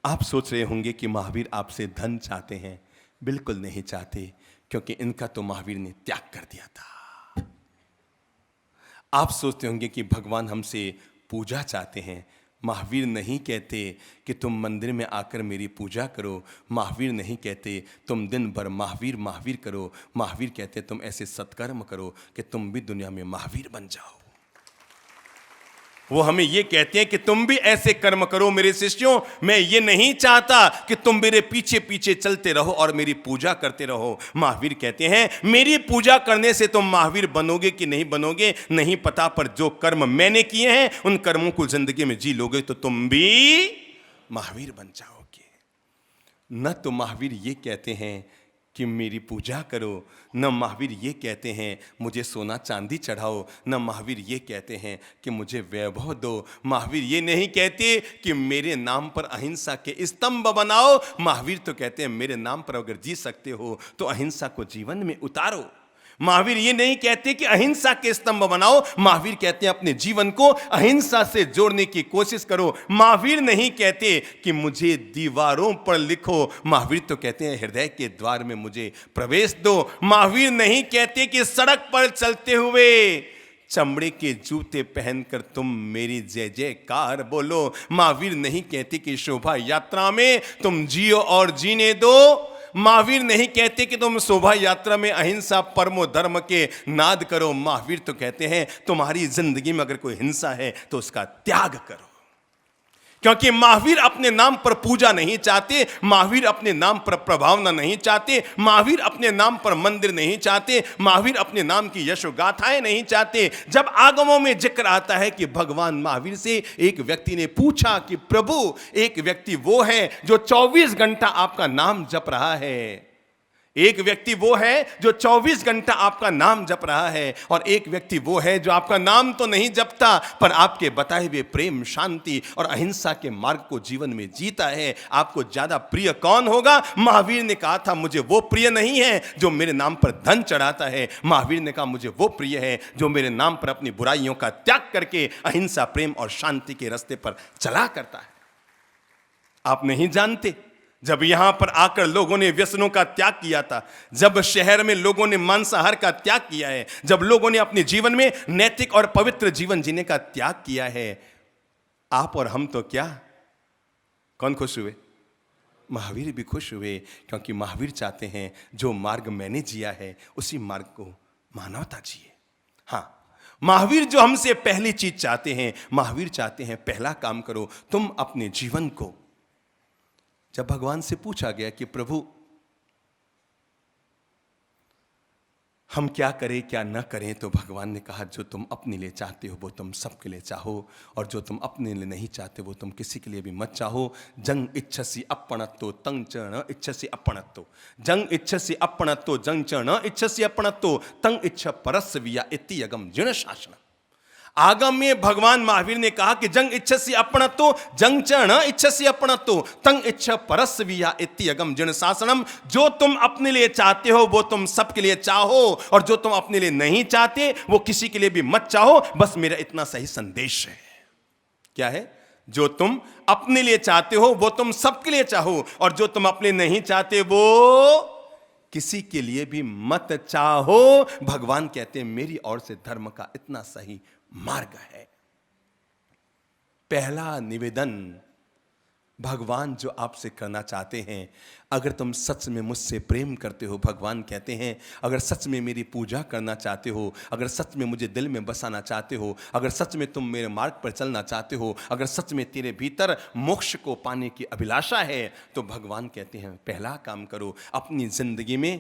आप सोच रहे होंगे कि महावीर आपसे धन चाहते हैं। बिल्कुल नहीं चाहते, क्योंकि इनका तो महावीर ने त्याग कर दिया था। आप सोचते होंगे कि भगवान हमसे पूजा चाहते हैं। महावीर नहीं कहते कि तुम मंदिर में आकर मेरी पूजा करो। महावीर नहीं कहते तुम दिन भर महावीर महावीर करो। महावीर कहते तुम ऐसे सत्कर्म करो कि तुम भी दुनिया में महावीर बन जाओ। वो हमें ये कहते हैं कि तुम भी ऐसे कर्म करो मेरे शिष्यों। मैं ये नहीं चाहता कि तुम मेरे पीछे पीछे चलते रहो और मेरी पूजा करते रहो। महावीर कहते हैं मेरी पूजा करने से तुम महावीर बनोगे कि नहीं बनोगे नहीं पता, पर जो कर्म मैंने किए हैं उन कर्मों को जिंदगी में जी लोगे तो तुम भी महावीर बन जाओगे। न तो महावीर ये कहते हैं कि मेरी पूजा करो, न महावीर ये कहते हैं मुझे सोना चांदी चढ़ाओ, न महावीर ये कहते हैं कि मुझे वैभव दो। महावीर ये नहीं कहते कि मेरे नाम पर अहिंसा के स्तंभ बनाओ। महावीर तो कहते हैं मेरे नाम पर अगर जी सकते हो तो अहिंसा को जीवन में उतारो। महावीर ये नहीं कहते कि अहिंसा के स्तंभ बनाओ। महावीर कहते हैं अपने जीवन को अहिंसा से जोड़ने की कोशिश करो। महावीर नहीं कहते कि मुझे दीवारों पर लिखो। महावीर तो कहते हैं हृदय के द्वार में मुझे प्रवेश दो। महावीर नहीं कहते कि सड़क पर चलते हुए चमड़े के जूते पहनकर तुम मेरी जय जयकार बोलो। महावीर नहीं कहते कि शोभा यात्रा में तुम जियो और जीने दो। महावीर नहीं कहते कि तुम शोभा यात्रा में अहिंसा परमो धर्म के नाद करो। महावीर तो कहते हैं तुम्हारी जिंदगी में अगर कोई हिंसा है तो उसका त्याग करो। क्योंकि महावीर अपने नाम पर पूजा नहीं चाहते, महावीर अपने नाम पर प्रभावना नहीं चाहते, महावीर अपने नाम पर मंदिर नहीं चाहते, महावीर अपने नाम की यशोगाथाएं नहीं चाहते। जब आगमों में जिक्र आता है कि भगवान महावीर से एक व्यक्ति ने पूछा कि प्रभु, एक व्यक्ति वो है जो 24 घंटा आपका नाम जप रहा है, एक व्यक्ति वो है जो 24 घंटा आपका नाम जप रहा है, और एक व्यक्ति वो है जो आपका नाम तो नहीं जपता पर आपके बताए हुए प्रेम, शांति और अहिंसा के मार्ग को जीवन में जीता है। आपको ज्यादा प्रिय कौन होगा? महावीर ने कहा था मुझे वो प्रिय नहीं है जो मेरे नाम पर धन चढ़ाता है। महावीर ने कहा मुझे वो प्रिय है जो मेरे नाम पर अपनी बुराइयों का त्याग करके अहिंसा, प्रेम और शांति के रास्ते पर चला करता है। आप नहीं जानते, जब यहां पर आकर लोगों ने व्यसनों का त्याग किया था, जब शहर में लोगों ने मांसाहार का त्याग किया है, जब लोगों ने अपने जीवन में नैतिक और पवित्र जीवन जीने का त्याग किया है, आप और हम तो क्या, कौन खुश हुए? महावीर भी खुश हुए, क्योंकि महावीर चाहते हैं जो मार्ग मैंने जिया है उसी मार्ग को मानवता जिए। हाँ, महावीर जो हमसे पहली चीज चाहते हैं, महावीर चाहते हैं पहला काम करो तुम अपने जीवन को। जब भगवान से पूछा गया कि प्रभु हम क्या करें क्या न करें, तो भगवान ने कहा जो तुम अपने लिए चाहते हो वो तुम सबके लिए चाहो, और जो तुम अपने लिए नहीं चाहते वो तुम किसी के लिए भी मत चाहो। जंग इच्छसि अपणत्तो तंग च न इच्छसि अपणत्तो, जंग इच्छसि अपणत्तो जंग च न इच्छसि अपणत्तो तंग इच्छ परस्य विया इति यगम जिण शासनम। आगम में भगवान महावीर ने कहा कि जंग इच्छसि अपणत्तो जंग च न इच्छसि अपणत्तो तंग इच्छ परस्य विया इति यगम जिण शासनम। जो तुम अपने लिए चाहते हो वो तुम सबके लिए चाहो, और जो तुम अपने लिए नहीं चाहते वो किसी के लिए भी मत चाहो। बस मेरा इतना सही संदेश है। क्या है? जो तुम अपने लिए चाहते हो वो तुम सबके लिए चाहो, और जो तुम अपने नहीं चाहते वो किसी के लिए भी मत चाहो। भगवान कहते हैं मेरी ओर से धर्म का इतना सही मार्ग है। पहला निवेदन भगवान जो आपसे करना चाहते हैं, अगर तुम सच में मुझसे प्रेम करते हो, भगवान कहते हैं अगर सच में मेरी पूजा करना चाहते हो, अगर सच में मुझे दिल में बसाना चाहते हो, अगर सच में तुम मेरे मार्ग पर चलना चाहते हो, अगर सच में तेरे भीतर मोक्ष को पाने की अभिलाषा है, तो भगवान कहते हैं पहला काम करो अपनी जिंदगी में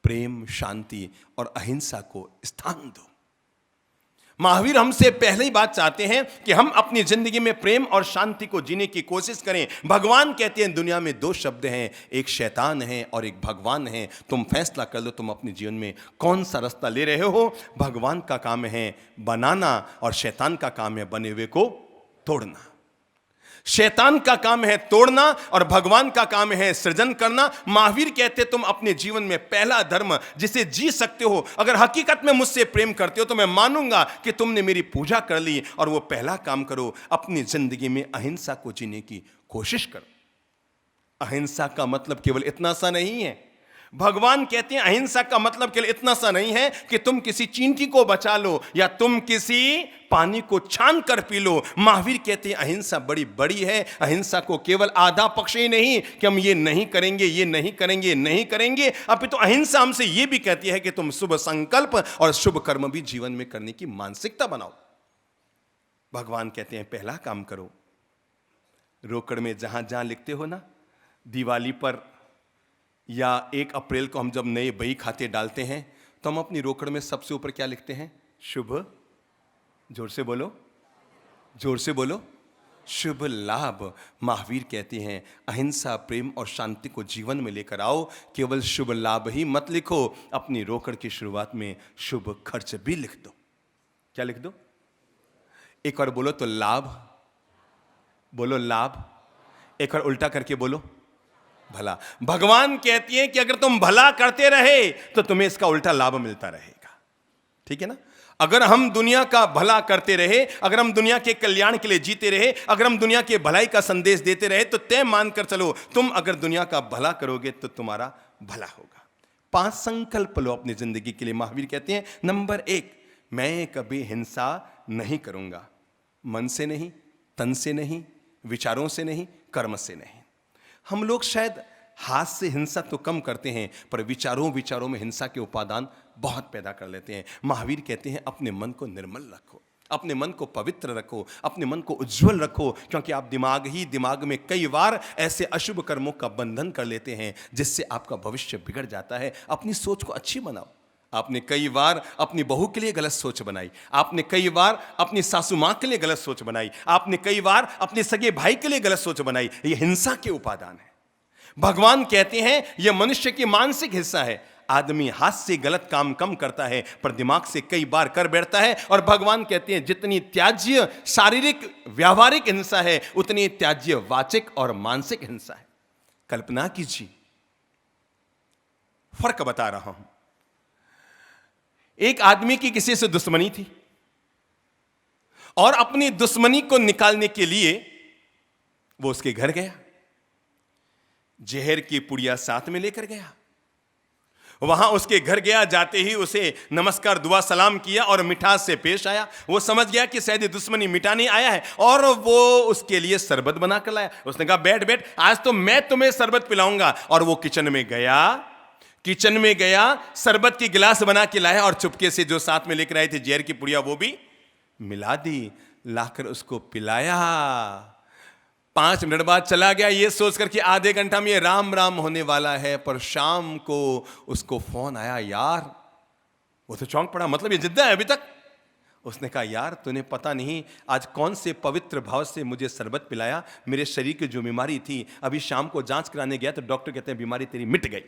प्रेम, शांति और अहिंसा को स्थान दो। महावीर हमसे पहले ही बात चाहते हैं कि हम अपनी जिंदगी में प्रेम और शांति को जीने की कोशिश करें। भगवान कहते हैं दुनिया में दो शब्द हैं, एक शैतान है और एक भगवान है। तुम फैसला कर लो तुम अपने जीवन में कौन सा रास्ता ले रहे हो। भगवान का काम है बनाना और शैतान का काम है बने हुए को तोड़ना। शैतान का काम है तोड़ना और भगवान का काम है सृजन करना। महावीर कहते तुम अपने जीवन में पहला धर्म जिसे जी सकते हो, अगर हकीकत में मुझसे प्रेम करते हो तो मैं मानूंगा कि तुमने मेरी पूजा कर ली, और वो पहला काम करो अपनी जिंदगी में अहिंसा को जीने की कोशिश करो। अहिंसा का मतलब केवल इतना सा नहीं है। भगवान कहते हैं अहिंसा का मतलब केवल इतना सा नहीं है कि तुम किसी चींटी को बचा लो या तुम किसी पानी को छान कर पी लो। महावीर कहते हैं अहिंसा बड़ी बड़ी है। अहिंसा को केवल आधा पक्ष ही नहीं कि हम ये नहीं करेंगे, ये नहीं करेंगे, नहीं करेंगे, अपितु तो अहिंसा हमसे ये भी कहती है कि तुम शुभ संकल्प और शुभ कर्म भी जीवन में करने की मानसिकता बनाओ। भगवान कहते हैं पहला काम करो, रोकड़ में जहां जहां लिखते हो ना, दिवाली पर या 1 अप्रैल को हम जब नए बही खाते डालते हैं तो हम अपनी रोकड़ में सबसे ऊपर क्या लिखते हैं? शुभ, जोर से बोलो, जोर से बोलो, शुभ लाभ। महावीर कहते हैं अहिंसा, प्रेम और शांति को जीवन में लेकर आओ। केवल शुभ लाभ ही मत लिखो, अपनी रोकड़ की शुरुआत में शुभ खर्च भी लिख दो। क्या लिख दो? एक और बोलो तो लाभ, बोलो लाभ। एक और उल्टा करके बोलो भला। भगवान कहती है कि अगर तुम भला करते रहे तो तुम्हें इसका उल्टा लाभ मिलता रहेगा। ठीक है ना? अगर हम दुनिया का भला करते रहे, अगर हम दुनिया के कल्याण के लिए जीते रहे, अगर हम दुनिया के भलाई का संदेश देते रहे, तो तय मानकर चलो तुम अगर दुनिया का भला करोगे तो तुम्हारा भला होगा। 5 संकल्प लो अपनी जिंदगी के लिए। महावीर कहते हैं नंबर 1, मैं कभी हिंसा नहीं करूंगा। मन से नहीं, तन से नहीं, विचारों से नहीं, कर्म से नहीं। हम लोग शायद हाथ से हिंसा तो कम करते हैं, पर विचारों में हिंसा के उपादान बहुत पैदा कर लेते हैं। महावीर कहते हैं अपने मन को निर्मल रखो, अपने मन को पवित्र रखो, अपने मन को उज्जवल रखो, क्योंकि आप दिमाग में कई बार ऐसे अशुभ कर्मों का बंधन कर लेते हैं जिससे आपका भविष्य बिगड़ जाता है। अपनी सोच को अच्छी बनाओ। आपने कई बार अपनी बहू के लिए गलत सोच बनाई, आपने कई बार अपनी सासू मां के लिए गलत सोच बनाई, आपने कई बार अपने सगे भाई के लिए गलत सोच बनाई। ये हिंसा के उपादान है। भगवान कहते हैं यह मनुष्य की मानसिक हिस्सा है। आदमी हाथ से गलत काम कम करता है पर दिमाग से कई बार कर बैठता है। और भगवान कहते हैं जितनी त्याज्य शारीरिक व्यावहारिक हिंसा है उतनी त्याज्य वाचिक और मानसिक हिंसा है। कल्पना कीजिए, फर्क बता रहा हूं। एक आदमी की किसी से दुश्मनी थी और अपनी दुश्मनी को निकालने के लिए वो उसके घर गया, जहर की पुड़िया साथ में लेकर गया। वहां उसके घर गया, जाते ही उसे नमस्कार दुआ सलाम किया और मिठास से पेश आया। वो समझ गया कि शायद दुश्मनी मिटाने आया है और वो उसके लिए शरबत बना कर लाया। उसने कहा बैठ बैठ, आज तो मैं तुम्हें शरबत पिलाऊंगा। और वो किचन में गया, शरबत की गिलास बना के लाया और चुपके से जो साथ में लेकर आए थे जहर की पुड़िया वो भी मिला दी, लाकर उसको पिलाया। 5 मिनट बाद चला गया ये सोचकर कि आधे घंटा में ये राम राम होने वाला है। पर शाम को उसको फोन आया, यार। वो तो चौंक पड़ा, मतलब ये जिद्दा है अभी तक। उसने कहा यार तूने पता नहीं आज कौन से पवित्र भाव से मुझे शरबत पिलाया। मेरे शरीर की जो बीमारी थी, अभी शाम को जांच कराने गया तो डॉक्टर कहते हैं बीमारी तेरी मिट गई।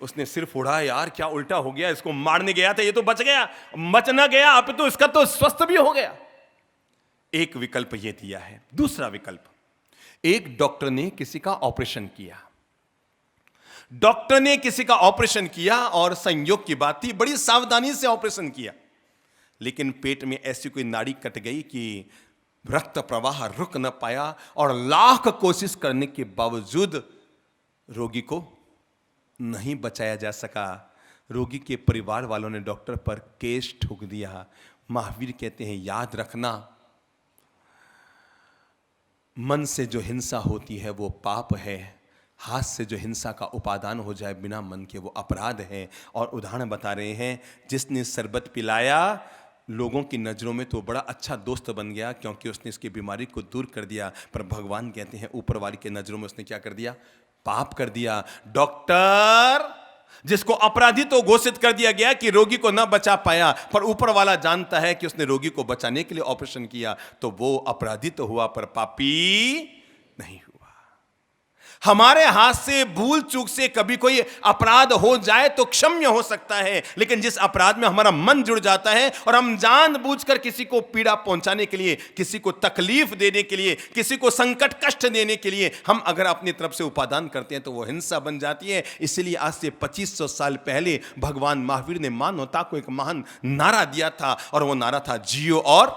उसने सिर फोड़ा, यार क्या उल्टा हो गया, इसको मारने गया था ये तो बच गया, बच ना गया अब तो इसका तो स्वस्थ भी हो गया। एक विकल्प यह दिया है। दूसरा विकल्प, एक डॉक्टर ने किसी का ऑपरेशन किया। डॉक्टर ने किसी का ऑपरेशन किया और संयोग की बात थी बड़ी सावधानी से ऑपरेशन किया, लेकिन पेट में ऐसी कोई नाड़ी कट गई कि रक्त प्रवाह रुक न पाया और लाख कोशिश करने के बावजूद रोगी को नहीं बचाया जा सका। रोगी के परिवार वालों ने डॉक्टर पर केस ठोक दिया। महावीर कहते हैं याद रखना, मन से जो हिंसा होती है वो पाप है, हाथ से जो हिंसा का उपादान हो जाए बिना मन के वो अपराध है। और उदाहरण बता रहे हैं, जिसने शरबत पिलाया लोगों की नज़रों में तो बड़ा अच्छा दोस्त बन गया क्योंकि उसने इसकी बीमारी को दूर कर दिया, पर भगवान कहते हैं ऊपर वाली के नज़रों में उसने क्या कर दिया? पाप कर दिया। डॉक्टर जिसको अपराधी तो घोषित कर दिया गया कि रोगी को ना बचा पाया, पर ऊपर वाला जानता है कि उसने रोगी को बचाने के लिए ऑपरेशन किया, तो वो अपराधी तो हुआ पर पापी नहीं हुआ। हमारे हाथ से भूल चूक से कभी कोई अपराध हो जाए तो क्षम्य हो सकता है, लेकिन जिस अपराध में हमारा मन जुड़ जाता है और हम जानबूझकर किसी को पीड़ा पहुंचाने के लिए, किसी को तकलीफ देने के लिए, किसी को संकट कष्ट देने के लिए हम अगर अपनी तरफ से उपादान करते हैं तो वो हिंसा बन जाती है। इसलिए आज से 2500 साल पहले भगवान महावीर ने मानवता को एक महान नारा दिया था और वो नारा था जियो और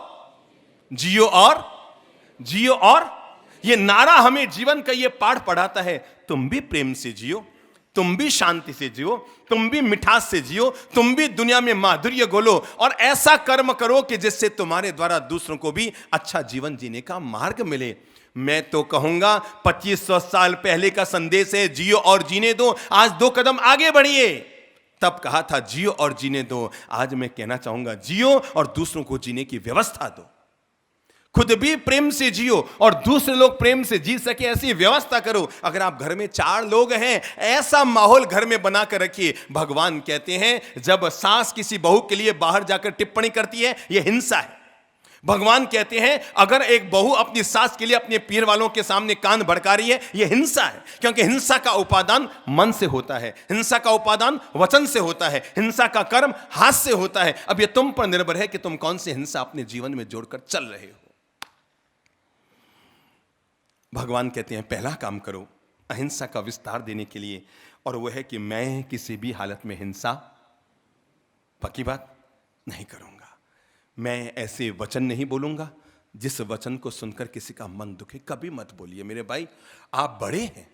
जियो और जियो और ये नारा हमें जीवन का ये पाठ पढ़ाता है, तुम भी प्रेम से जियो, तुम भी शांति से जियो, तुम भी मिठास से जियो, तुम भी दुनिया में माधुर्य घोलो और ऐसा कर्म करो कि जिससे तुम्हारे द्वारा दूसरों को भी अच्छा जीवन जीने का मार्ग मिले। मैं तो कहूंगा 2500 साल पहले का संदेश है, जियो और जीने दो। आज 2 कदम आगे बढ़िए। तब कहा था जियो और जीने दो, आज मैं कहना चाहूंगा जियो और दूसरों को जीने की व्यवस्था दो। खुद भी प्रेम से जियो और दूसरे लोग प्रेम से जी सके ऐसी व्यवस्था करो। अगर आप घर में 4 लोग हैं, ऐसा माहौल घर में बना कर रखिए। भगवान कहते हैं जब सास किसी बहू के लिए बाहर जाकर टिप्पणी करती है, यह हिंसा है। भगवान कहते हैं अगर एक बहू अपनी सास के लिए अपने पीर वालों के सामने कान भड़का रही है, यह हिंसा है। क्योंकि हिंसा का उपादान मन से होता है, हिंसा का उपादान वचन से होता है, हिंसा का कर्म हाथ से होता है। अब यह तुम पर निर्भर है कि तुम कौन सी हिंसा अपने जीवन में जोड़कर चल रहे हो। भगवान कहते हैं पहला काम करो अहिंसा का विस्तार देने के लिए, और वह है कि मैं किसी भी हालत में हिंसा, पक्की बात, नहीं करूंगा। मैं ऐसे वचन नहीं बोलूंगा जिस वचन को सुनकर किसी का मन दुखे। कभी मत बोलिए। मेरे भाई, आप बड़े हैं,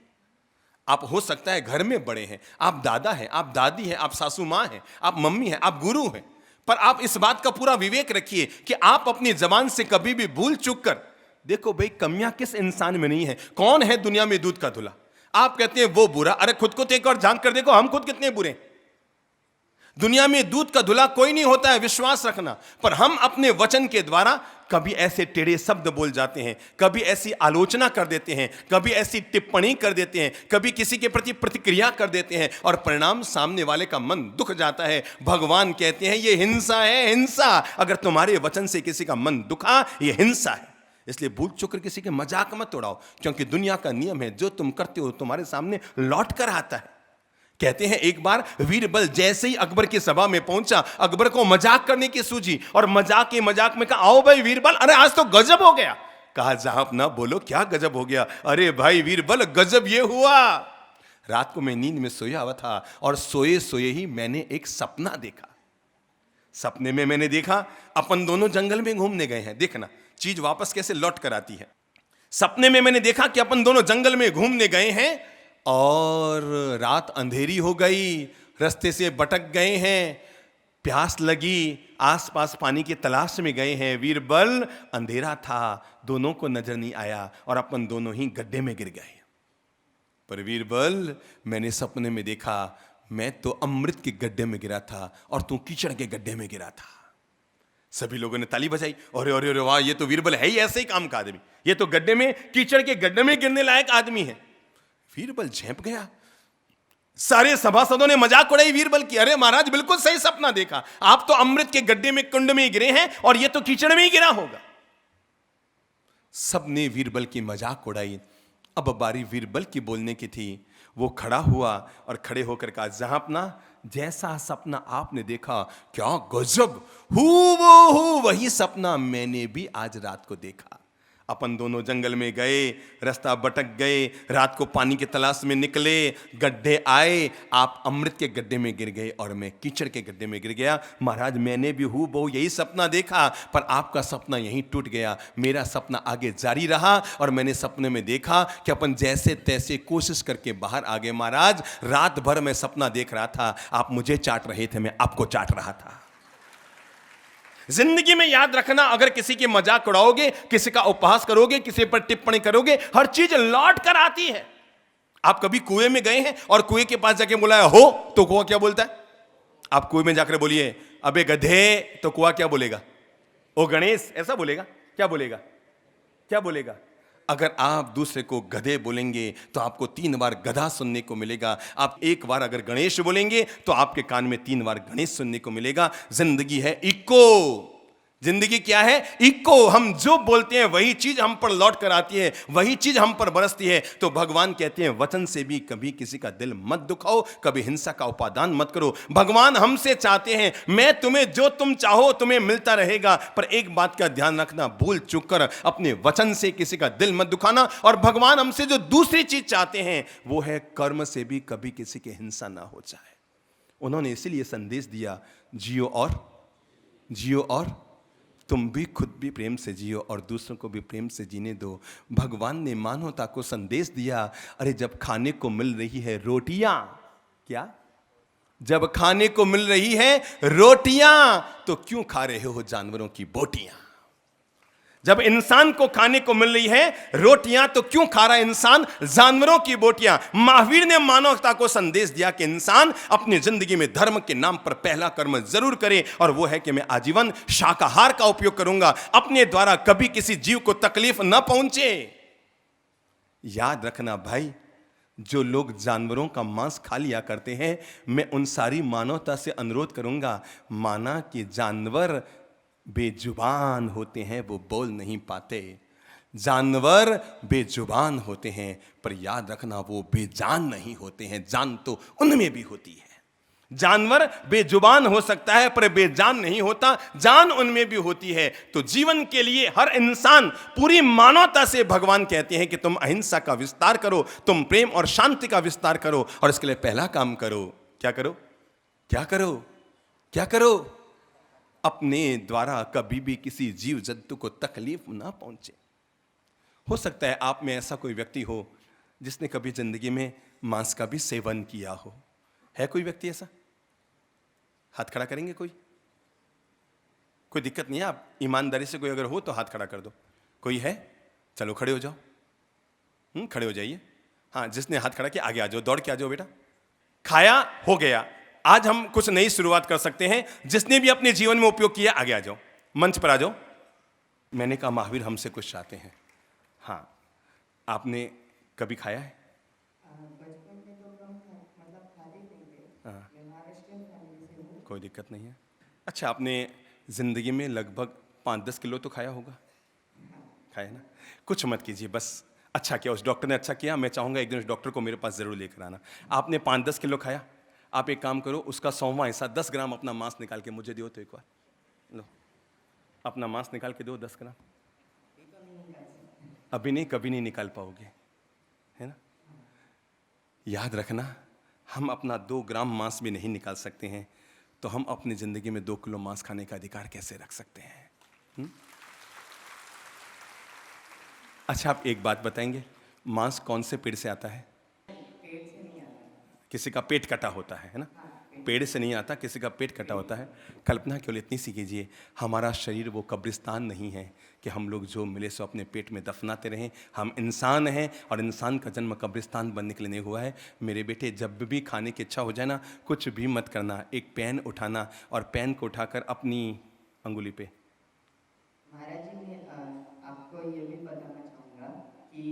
आप हो सकता है घर में बड़े हैं, आप दादा हैं, आप दादी हैं, आप सासू माँ हैं, आप मम्मी हैं, आप गुरु हैं, पर आप इस बात का पूरा विवेक रखिए कि आप अपनी जबान से कभी भी भूल चूक कर, देखो भाई कमियां किस इंसान में नहीं है। कौन है दुनिया में दूध का धुला? आप कहते हैं वो बुरा, अरे खुद को तो एक और झांक कर देखो, हम खुद कितने बुरे हैं। दुनिया में दूध का धुला कोई नहीं होता है, विश्वास रखना। पर हम अपने वचन के द्वारा कभी ऐसे टेढ़े शब्द बोल जाते हैं, कभी ऐसी आलोचना कर देते हैं, कभी ऐसी टिप्पणी कर देते हैं, कभी किसी के प्रति प्रतिक्रिया कर देते हैं, और परिणाम सामने वाले का मन दुख जाता है। भगवान कहते हैं ये हिंसा है, हिंसा। अगर तुम्हारे वचन से किसी का मन दुखा, ये हिंसा है। इसलिए भूल चूक कर किसी के मजाक मत उड़ाओ, क्योंकि दुनिया का नियम है जो तुम करते हो तुम्हारे सामने लौट कर आता है। कहते हैं एक बार वीरबल जैसे ही अकबर की सभा में पहुंचा, अकबर को मजाक करने की सूझी और मजाक में कहा, आओ भाई वीरबल, अरे आज तो गजब हो गया। कहा जहां ना बोलो, क्या गजब हो गया? अरे भाई वीरबल, गजब ये हुआ, रात को मैं नींद में सोया हुआ था और सोए सोए ही मैंने एक सपना देखा। सपने में मैंने देखा अपन दोनों जंगल में घूमने गए हैं। देखना चीज वापस कैसे लौट कर आती है। सपने में मैंने देखा कि अपन दोनों जंगल में घूमने गए हैं और रात अंधेरी हो गई, रास्ते से भटक गए हैं, प्यास लगी, आसपास पानी की तलाश में गए हैं। वीरबल, अंधेरा था, दोनों को नजर नहीं आया और अपन दोनों ही गड्ढे में गिर गए। पर वीरबल, मैंने सपने में देखा मैं तो अमृत के गड्ढे में गिरा था और तू कीचड़ के गड्ढे में गिरा था। सभी लोगों ने ताली बजाई, अरे अरे अरे वाह, ये तो वीरबल है ही ऐसे ही काम का आदमी, ये तो गड्ढे में, कीचड़ के गड्ढे में गिरने लायक आदमी है। वीरबल झेप गया। सारे सभासदों ने मजाक उड़ाई वीरबल की, अरे महाराज बिल्कुल सही सपना देखा, आप तो अमृत के गड्ढे में, कुंड में गिरे हैं और ये तो कीचड़ में ही गिरा होगा। सबने वीरबल की मजाक उड़ाई। अब बारी वीरबल की बोलने की थी। वो खड़ा हुआ और खड़े होकर कहा, जहांपना, जैसा सपना आपने देखा, क्या गजब, हूबहू वही सपना मैंने भी आज रात को देखा। अपन दोनों जंगल में गए, रास्ता भटक गए, रात को पानी की तलाश में निकले, गड्ढे आए, आप अमृत के गड्ढे में गिर गए और मैं कीचड़ के गड्ढे में गिर गया। महाराज मैंने भी हूबहू यही सपना देखा, पर आपका सपना यहीं टूट गया, मेरा सपना आगे जारी रहा और मैंने सपने में देखा कि अपन जैसे तैसे कोशिश करके बाहर आ गए। महाराज रात भर मैं सपना देख रहा था, आप मुझे चाट रहे थे, मैं आपको चाट रहा था। जिंदगी में याद रखना, अगर किसी की मजाक उड़ाओगे, किसी का उपहास करोगे, किसी पर टिप्पणी करोगे, हर चीज लौट कर आती है। आप कभी कुएं में गए हैं और कुएं के पास जाके बुलाया हो तो कुआं क्या बोलता है? आप कुएं में जाकर बोलिए, अबे गधे, तो कुआं क्या बोलेगा? ओ गणेश, ऐसा बोलेगा? क्या बोलेगा? क्या बोलेगा? अगर आप दूसरे को गधे बोलेंगे तो आपको 3 बार गधा सुनने को मिलेगा। आप एक बार अगर गणेश बोलेंगे तो आपके कान में 3 बार गणेश सुनने को मिलेगा। जिंदगी है इको। जिंदगी क्या है? इको। हम जो बोलते हैं वही चीज हम पर लौट कर आती है, वही चीज हम पर बरसती है। तो भगवान कहते हैं वचन से भी कभी किसी का दिल मत दुखाओ, कभी हिंसा का उपादान मत करो। भगवान हमसे चाहते हैं, मैं तुम्हें जो तुम चाहो तुम्हें मिलता रहेगा, पर एक बात का ध्यान रखना, भूल चूक कर अपने वचन से किसी का दिल मत दुखाना। और भगवान हमसे जो दूसरी चीज चाहते हैं वो है कर्म से भी कभी किसी की हिंसा ना हो जाए। उन्होंने इसीलिए संदेश दिया, जियो और तुम भी खुद भी प्रेम से जियो और दूसरों को भी प्रेम से जीने दो। भगवान ने मानवता को संदेश दिया, अरे जब खाने को मिल रही है रोटियां, क्या जब खाने को मिल रही है रोटियां, तो क्यों खा रहे हो जानवरों की बोटियां? जब इंसान को खाने को मिल रही है रोटियां, तो क्यों खा रहा है इंसान जानवरों की बोटियां? महावीर ने मानवता को संदेश दिया कि इंसान अपनी जिंदगी में धर्म के नाम पर पहला कर्म जरूर करे, और वो है कि मैं आजीवन शाकाहार का उपयोग करूंगा, अपने द्वारा कभी किसी जीव को तकलीफ न पहुंचे। याद रखना भाई, जो लोग जानवरों का मांस खा लिया करते हैं, मैं उन सारी मानवता से अनुरोध करूंगा, माना कि जानवर बेजुबान होते हैं, वो बोल नहीं पाते। जानवर बेजुबान होते हैं, पर याद रखना वो बेजान नहीं होते हैं, जान तो उनमें भी होती है। जानवर बेजुबान हो सकता है पर बेजान नहीं होता, जान उनमें भी होती है। तो जीवन के लिए हर इंसान, पूरी मानवता से भगवान कहते हैं कि तुम अहिंसा का विस्तार करो, तुम प्रेम और शांति का विस्तार करो, और इसके लिए पहला काम करो, क्या करो? क्या करो? क्या करो? अपने द्वारा कभी भी किसी जीव जंतु को तकलीफ ना पहुंचे। हो सकता है आप में ऐसा कोई व्यक्ति हो जिसने कभी जिंदगी में मांस का भी सेवन किया हो। है कोई व्यक्ति ऐसा? हाथ खड़ा करेंगे? कोई दिक्कत नहीं है, आप ईमानदारी से कोई अगर हो तो हाथ खड़ा कर दो। कोई है? चलो खड़े हो जाओ। खड़े हो जाइए। हाँ, जिसने हाथ खड़ा किया आगे आ जाओ, दौड़ के आ जाओ बेटा। खाया हो गया, आज हम कुछ नई शुरुआत कर सकते हैं। जिसने भी अपने जीवन में उपयोग किया आगे आ जाओ, मंच पर आ जाओ। मैंने कहा महावीर हमसे कुछ चाहते हैं। हाँ, आपने कभी खाया है? बचपन में तो कम मतलब खाते नहीं थे। हाँ, मैं महाराष्ट्रियन फैमिली से हूँ। कोई दिक्कत नहीं है। अच्छा, आपने जिंदगी में लगभग 5-10 किलो तो खाया होगा? खाया ना? कुछ मत कीजिए, बस अच्छा किया, उस डॉक्टर ने अच्छा किया। मैं चाहूंगा एक दिन उस डॉक्टर को मेरे पास जरूर लेकर आना। आपने 5-10 किलो खाया, आप एक काम करो, उसका 100वां हिस्सा 10 ग्राम अपना मांस निकाल के मुझे दो तो एक बार। लो, अपना मांस निकाल के दो 10 ग्राम। अभी नहीं, कभी नहीं निकाल पाओगे, है ना? याद रखना, हम अपना 2 ग्राम मांस भी नहीं निकाल सकते हैं, तो हम अपनी जिंदगी में 2 किलो मांस खाने का अधिकार कैसे रख सकते हैं? अच्छा, आप एक बात बताएंगे, मांस कौन से पेड़ से आता है? पेट से नहीं आता। किसी का पेट कटा होता है ना? पेड़ से नहीं आता, किसी का पेट कटा होता है। कल्पना केवल इतनी सी कीजिए, हमारा शरीर वो कब्रिस्तान नहीं है कि हम लोग जो मिले सो अपने पेट में दफनाते रहें। हम इंसान हैं, और इंसान का जन्म कब्रिस्तान बनने के लिए नहीं हुआ है। मेरे बेटे, जब भी खाने की इच्छा हो जाए ना, कुछ भी मत करना, एक पेन उठाना और पेन को उठाकर अपनी अंगुली पे। महाराज जी, मैं आपको ये भी बताना चाहूँगा कि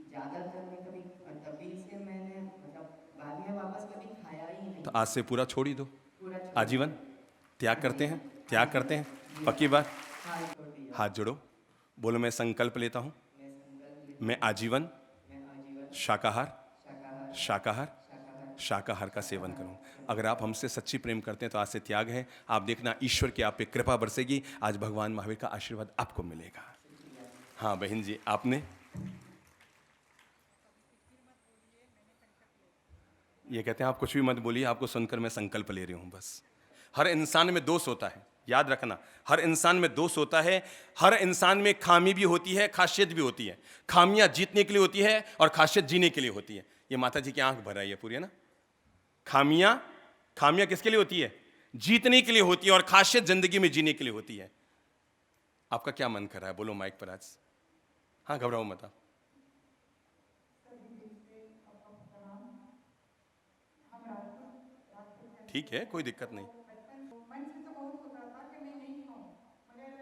ज़्यादातर मैं कभी तभी से मैंने मतलब बाद में वापस कभी खाया ही नहीं। तो आज से पूरा छोड़ ही दो, पूरा छोड़ आजीवन त्याग करते हैं, त्याग करते हैं, पक्की बात? हाँ, छोड़ दिया। हाथ जोड़ो, बोलो मैं संकल्प लेता हूँ, मैं संकल्प लेता मैं आजीवन हूँ, मैं आजीवन शाकाहार शाकाहार शाकाहार शाकाहार शाकाहार का सेवन करूं। अगर आप हमसे सच्ची प्रेम करते हैं तो आज से त्याग है। आप देखना, ईश्वर की आप पे कृपा बरसेगी। आज भगवान महावीर का आशीर्वाद आपको मिलेगा। हाँ बहन जी, आपने ये कहते हैं आप कुछ भी मत बोलिए, आपको सुनकर मैं संकल्प ले रही हूं बस। हर इंसान में दोष होता है, याद रखना, हर इंसान में दोष होता है। हर इंसान में खामी भी होती है, खासियत भी होती है। खामियां जीतने के लिए होती है और खासियत जीने के लिए होती है। ये माता जी की आंख भर रही है पूरी, है ना? खामियां किसके लिए होती है? जीतने के लिए होती है, और खासियत जिंदगी में जीने के लिए होती है। आपका क्या मन कर रहा है? बोलो माइक पर आज। हाँ, घबराओ मत आप। ठीक है, कोई दिक्कत नहीं। मन से तो बहुत होता था कि मैं नहीं खाऊं, मगर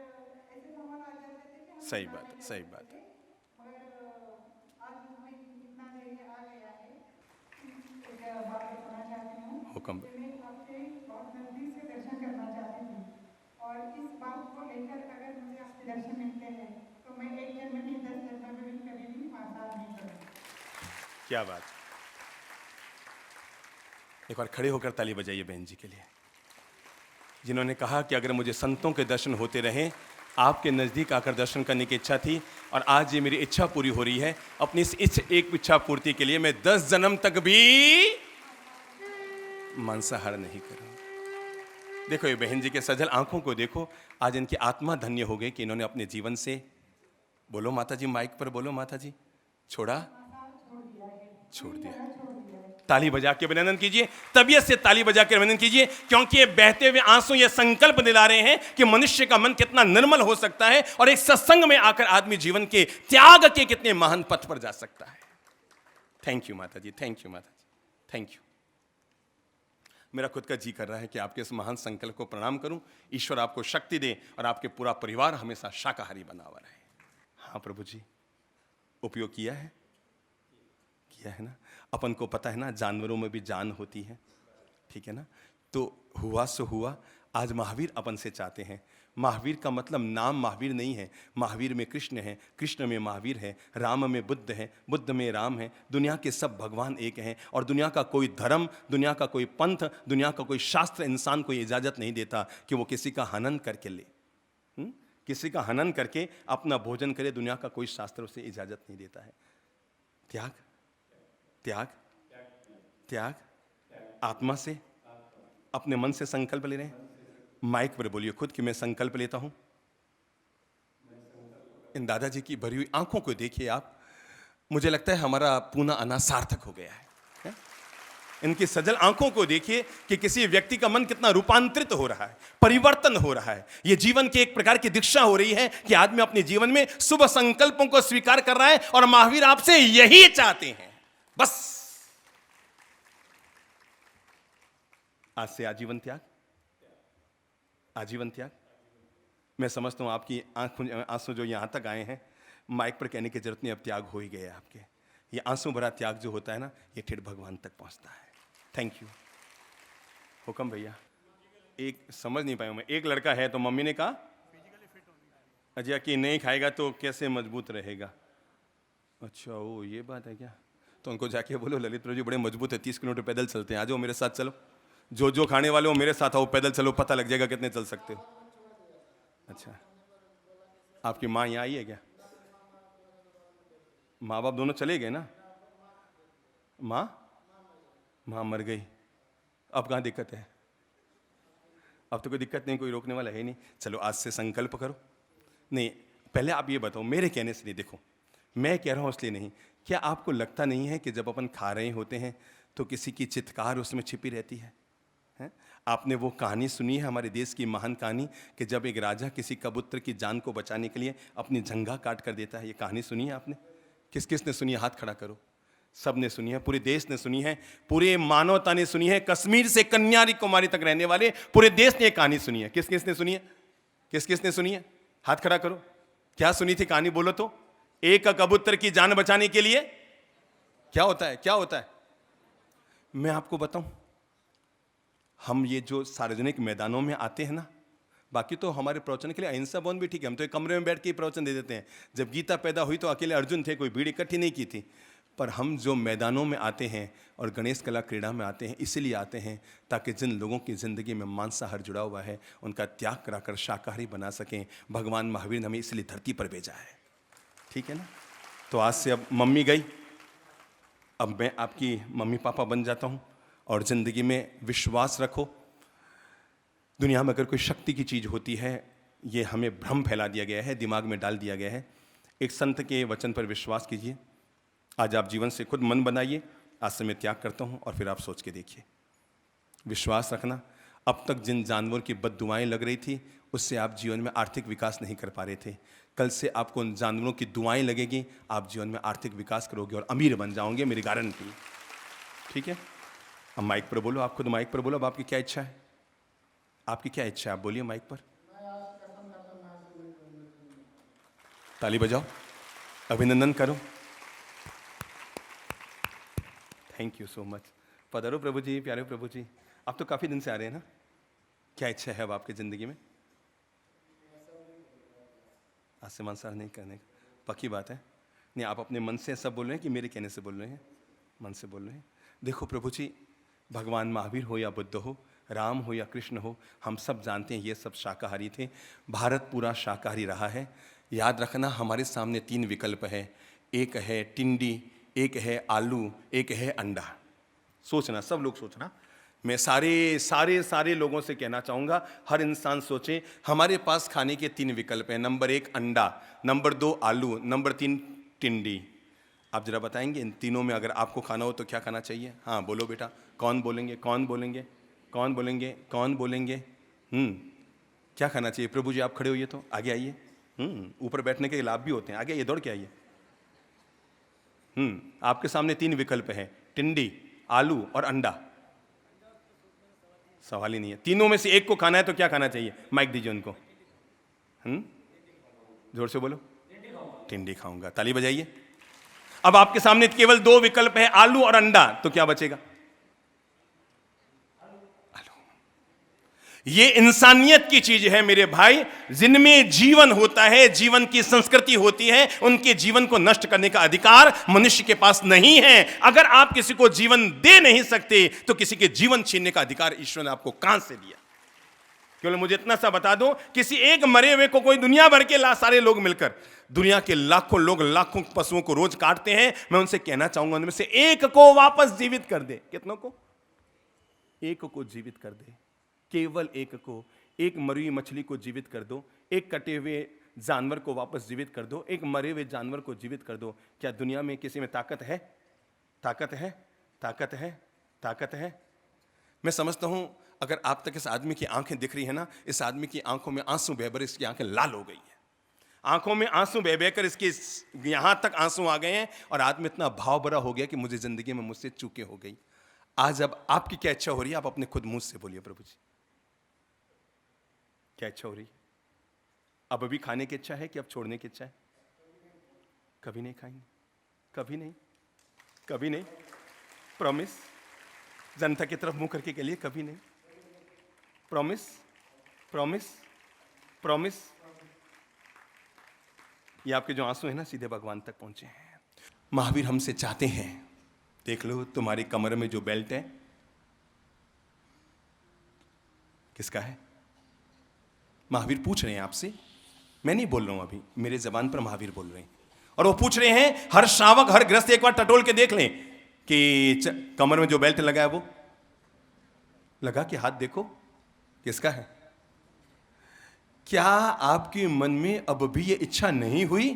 ऐसे सवाल आ जाते थे कि हम सही खाने बात है, नहीं सही सकते बात है। थे। मगर आज मैं इतना धैर्य आ गया है कि एक बात बताना चाहती हूँ हुक्म। कि मैं आपसे बहुत नज़दीक से दर्शन करना चाहती थी, और इस बात को लेकर अगर मुझे आपके दर्शन मिलते हैं तो मैं एक जन्म नहीं 10 जन्म में भी कभी भी मांसाहार नहीं करूँगी। क्या बात। एक बार खड़े होकर ताली बजाइए बहन जी के लिए, जिन्होंने कहा कि अगर मुझे संतों के दर्शन होते रहे, आपके नज़दीक आकर दर्शन करने की इच्छा थी, और आज ये मेरी इच्छा पूरी हो रही है। अपनी इस एक इच्छा पूर्ति के लिए मैं 10 जन्म तक भी मांसाहार नहीं करूं। देखो ये बहन जी के सजल आंखों को देखो, आज इनकी आत्मा धन्य हो गई कि इन्होंने अपने जीवन से, बोलो माता जी, माइक पर बोलो माता जी, छोड़ा, छोड़ दिया। ताली बजा के अभिनंदन कीजिए, तबीयत से ताली बजा के अभिनंदन कीजिए, क्योंकि ये बहते हुए आंसू ये संकल्प दिला रहे हैं कि मनुष्य का मन कितना निर्मल हो सकता है और एक सत्संग में आकर आदमी जीवन के त्याग के कितने महान पथ पर जा सकता है। थैंक यू माता जी, थैंक यू माता जी, थैंक यू। मेरा खुद का जी कर रहा है कि आपके इस महान संकल्प को प्रणाम करूं। ईश्वर आपको शक्ति दे और आपके पूरा परिवार हमेशा शाकाहारी बना हुआ रहे। हाँ प्रभु जी, उपयोग किया है ना। अपन को पता है ना, जानवरों में भी जान होती है, ठीक है ना। तो हुआ सो हुआ। आज महावीर अपन से चाहते हैं। महावीर का मतलब नाम महावीर नहीं है, महावीर में कृष्ण है, कृष्ण में महावीर है, राम में बुद्ध है, बुद्ध में राम है। दुनिया के सब भगवान एक हैं और दुनिया का कोई धर्म, दुनिया का कोई पंथ, दुनिया का कोई शास्त्र इंसान को इजाज़त नहीं देता कि वो किसी का हनन करके ले, किसी का हनन करके अपना भोजन करे। दुनिया का कोई शास्त्र उसे इजाज़त नहीं देता है। त्याग, त्याग, त्याग, आत्मा से, अपने मन से संकल्प ले रहे हैं। माइक पर बोलिए खुद कि मैं संकल्प लेता हूं। इन दादाजी की भरी हुई आंखों को देखिए आप, मुझे लगता है हमारा पूना आना सार्थक हो गया है। इनकी सजल आंखों को देखिए कि किसी व्यक्ति का मन कितना रूपांतरित हो रहा है, परिवर्तन हो रहा है। यह जीवन की एक प्रकार की दीक्षा हो रही है कि आदमी अपने जीवन में शुभ संकल्पों को स्वीकार कर रहा है और महावीर आपसे यही चाहते हैं। बस आज से आजीवन त्याग, आजीवन त्याग। मैं समझता हूं आपकी आंसू जो यहां तक आए हैं, माइक पर कहने की जरूरत नहीं, अब त्याग हो ही गया है आपके। ये आंसू भरा त्याग जो होता है ना, ये ठेठ भगवान तक पहुंचता है। Thank you. हुक्म भैया। एक समझ नहीं पाया मैं, एक लड़का है तो मम्मी ने कहा अजय कि नहीं खाएगा तो कैसे मजबूत रहेगा। अच्छा वो ये बात है क्या। तो उनको जाके बोलो ललित प्रभु जी बड़े मजबूत है, 30 किलोमीटर पैदल चलते हैं, आ जाओ मेरे साथ चलो। जो खाने वाले हो मेरे साथ आओ, पैदल चलो, पता लग जाएगा कितने चल सकते हो। अच्छा, आपकी माँ यहाँ आई है क्या। माँ बाप दोनों चले गए ना। माँ मर गई, अब कहाँ दिक्कत है। अब तो कोई दिक्कत नहीं, कोई रोकने वाला है नहीं। चलो आज से संकल्प करो। नहीं, पहले आप ये बताओ, मेरे कहने से नहीं, देखो मैं कह रहा हूँ इसलिए नहीं, क्या आपको लगता नहीं है कि जब अपन खा रहे होते हैं तो किसी की चित्कार उसमें छिपी रहती है? आपने वो कहानी सुनी है, हमारे देश की महान कहानी, कि जब एक राजा किसी कबूतर की जान को बचाने के लिए अपनी जंघा काट कर देता है। ये कहानी सुनी है आपने? किस किस ने सुनी है? हाथ खड़ा करो। सब ने सुनी है, पूरे देश ने सुनी है, पूरे मानवता ने सुनी है। कश्मीर से कन्याकुमारी तक रहने वाले पूरे देश ने कहानी सुनी है। किस किस ने सुनी है? किस किस ने सुनी है? हाथ खड़ा करो। क्या सुनी थी कहानी, बोलो तो। एक कबूतर की जान बचाने के लिए क्या होता है, क्या होता है? मैं आपको बताऊं, हम ये जो सार्वजनिक मैदानों में आते हैं ना, बाकी तो हमारे प्रवचन के लिए अहिंसा बौन भी ठीक है, हम तो एक कमरे में बैठ के ही प्रवचन दे देते हैं। जब गीता पैदा हुई तो अकेले अर्जुन थे, कोई भीड़ इकट्ठी नहीं की थी। पर हम जो मैदानों में आते हैं और गणेश कला क्रीड़ा में आते हैं, इसीलिए आते हैं ताकि जिन लोगों की ज़िंदगी में मांसाहार जुड़ा हुआ है उनका त्याग कराकर शाकाहारी बना सकें। भगवान महावीर ने हमें इसलिए धरती पर भेजा है, ठीक है ना। तो आज से अब मम्मी गई, अब मैं आपकी मम्मी पापा बन जाता हूँ। और ज़िंदगी में विश्वास रखो। दुनिया में अगर कोई शक्ति की चीज़ होती है, ये हमें भ्रम फैला दिया गया है, दिमाग में डाल दिया गया है। एक संत के वचन पर विश्वास कीजिए। आज आप जीवन से खुद मन बनाइए, आज से मैं त्याग करता हूँ, और फिर आप सोच के देखिए। विश्वास रखना, अब तक जिन जानवरों की बद्दुआएं लग रही थी उससे आप जीवन में आर्थिक विकास नहीं कर पा रहे थे, कल से आपको उन जानवरों की दुआएं लगेगी, आप जीवन में आर्थिक विकास करोगे और अमीर बन जाओगे, मेरी गारंटी, ठीक है। अब माइक पर बोलो, आप खुद माइक पर बोलो, अब आपकी क्या इच्छा है, आपकी क्या इच्छा है, आप बोलिए माइक पर। ताली बजाओ, अभिनंदन करो। Thank you so much. पधारो प्रभु जी, प्यारे प्रभु जी। आप तो काफ़ी दिन से आ रहे हैं ना, क्या इच्छा है अब आपकी ज़िंदगी में? आज से मांसाहार नहीं करने का, पक्की बात है? नहीं, आप अपने मन से सब बोल रहे हैं कि मेरे कहने से बोल रहे हैं? मन से बोल रहे हैं। देखो प्रभु जी, भगवान महावीर हो या बुद्ध हो, राम हो या कृष्ण हो, हम सब जानते हैं ये सब शाकाहारी थे। भारत पूरा शाकाहारी रहा है। याद रखना, हमारे सामने 3 विकल्प है। एक है टिंडी, एक है आलू, एक है अंडा। सोचना, सब लोग सोचना। मैं सारे लोगों से कहना चाहूंगा, हर इंसान सोचे हमारे पास खाने के 3 विकल्प हैं। नंबर 1 अंडा, नंबर 2 आलू, नंबर 3 टिंडी। आप जरा बताएंगे इन तीनों में अगर आपको खाना हो तो क्या खाना चाहिए? हाँ बोलो बेटा, कौन बोलेंगे, कौन बोलेंगे, कौन बोलेंगे, कौन बोलेंगे? क्या खाना चाहिए? प्रभु जी आप खड़े होइए तो आगे आइए। ऊपर बैठने के लाभ भी होते हैं, आगे आइए, दौड़ के आइए। आपके सामने 3 विकल्प हैं, टिंडी, आलू और अंडा। सवाल ही नहीं है, तीनों में से एक को खाना है तो क्या खाना चाहिए? माइक दीजिए उनको। जोर से बोलो। टिंडी खाऊंगा, ताली बजाइए। अब आपके सामने केवल 2 विकल्प है, आलू और अंडा, तो क्या बचेगा? ये इंसानियत की चीज है मेरे भाई, जिनमें जीवन होता है, जीवन की संस्कृति होती है, उनके जीवन को नष्ट करने का अधिकार मनुष्य के पास नहीं है। अगर आप किसी को जीवन दे नहीं सकते तो किसी के जीवन छीनने का अधिकार ईश्वर ने आपको कहां से दिया? केवल मुझे इतना सा बता दो, किसी एक मरे हुए को कोई दुनिया भर के सारे लोग मिलकर, दुनिया के लाखों लोग लाखों पशुओं को रोज काटते हैं, मैं उनसे कहना चाहूंगा उनमें से एक को वापस जीवित कर दे। कितनों को? एक को जीवित कर दे, केवल एक को। एक मरी हुई मछली को जीवित कर दो, एक कटे हुए जानवर को वापस जीवित कर दो, एक मरे हुए जानवर को जीवित कर दो। क्या दुनिया में किसी में ताकत है? ताकत है? ताकत है? ताकत है? मैं समझता हूं अगर आप तक इस आदमी की आंखें दिख रही है ना, इस आदमी की आंखों में आंसू बह बह इसकी आंखें लाल हो गई है, आंखों में आंसू बह बह कर इसके यहां तक आंसू आ गए हैं, और आदमी इतना भाव भरा हो गया कि मुझे जिंदगी में मुझसे चूकें हो गई। आज अब आपकी क्या इच्छा हो रही है? आप अपने खुद मुंह से बोलिए, प्रभु जी क्या इच्छा हो रही है? अब अभी खाने की इच्छा है कि अब छोड़ने की इच्छा है? कभी नहीं खाएंगे, कभी नहीं, कभी नहीं। प्रॉमिस? जनता की तरफ मुंह करके के लिए कभी नहीं। प्रॉमिस? प्रॉमिस? प्रॉमिस? ये आपके जो आंसू हैं ना, सीधे भगवान तक पहुंचे हैं। महावीर हमसे चाहते हैं, देख लो तुम्हारी कमर में जो बेल्ट है किसका है? महावीर पूछ रहे हैं आपसे, मैं नहीं बोल रहा हूं अभी, मेरे जबान पर महावीर बोल रहे हैं। और वो पूछ रहे हैं, हर श्रावक हर गृहस्थ एक बार टटोल के देख लें कि कमर में जो बेल्ट लगा है वो लगा के हाथ देखो किसका है। क्या आपके मन में अब भी ये इच्छा नहीं हुई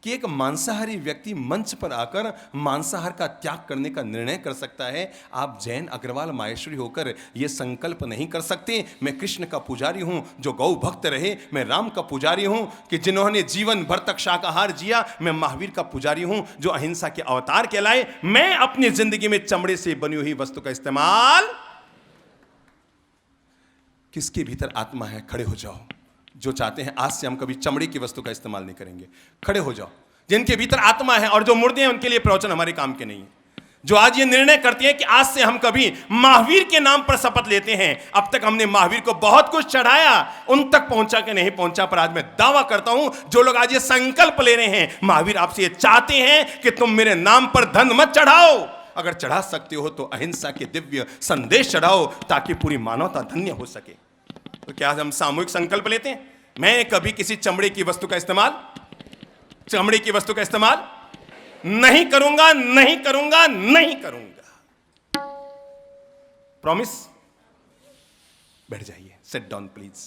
कि एक मांसाहारी व्यक्ति मंच पर आकर मांसाहार का त्याग करने का निर्णय कर सकता है? आप जैन अग्रवाल माहेश्वरी होकर यह संकल्प नहीं कर सकते, मैं कृष्ण का पुजारी हूं जो गौ भक्त रहे, मैं राम का पुजारी हूं कि जिन्होंने जीवन भर तक शाकाहार जिया, मैं महावीर का पुजारी हूं जो अहिंसा के अवतार कहलाए। मैं अपनी जिंदगी में चमड़े से बनी हुई वस्तु का इस्तेमाल। किसके भीतर आत्मा है? खड़े हो जाओ, जो चाहते हैं आज से हम कभी चमड़े की वस्तु का इस्तेमाल नहीं करेंगे। खड़े हो जाओ जिनके भीतर आत्मा है, और जो मुर्दे हैं उनके लिए प्रवचन हमारे काम के नहीं है। जो आज ये निर्णय करते हैं कि आज से हम कभी महावीर के नाम पर शपथ लेते हैं। अब तक हमने महावीर को बहुत कुछ चढ़ाया, उन तक पहुंचा कि नहीं पहुंचा, पर आज मैं दावा करता हूं जो लोग आज ये संकल्प ले रहे हैं, महावीर आपसे ये चाहते हैं कि तुम मेरे नाम पर धन मत चढ़ाओ, अगर चढ़ा सकते हो तो अहिंसा के दिव्य संदेश चढ़ाओ ताकि पूरी मानवता धन्य हो सके। तो क्या हम सामूहिक संकल्प लेते हैं, मैं कभी किसी चमड़े की वस्तु का इस्तेमाल नहीं करूंगा, नहीं करूंगा, नहीं करूंगा। प्रॉमिस? बैठ जाइए, सिट डाउन प्लीज।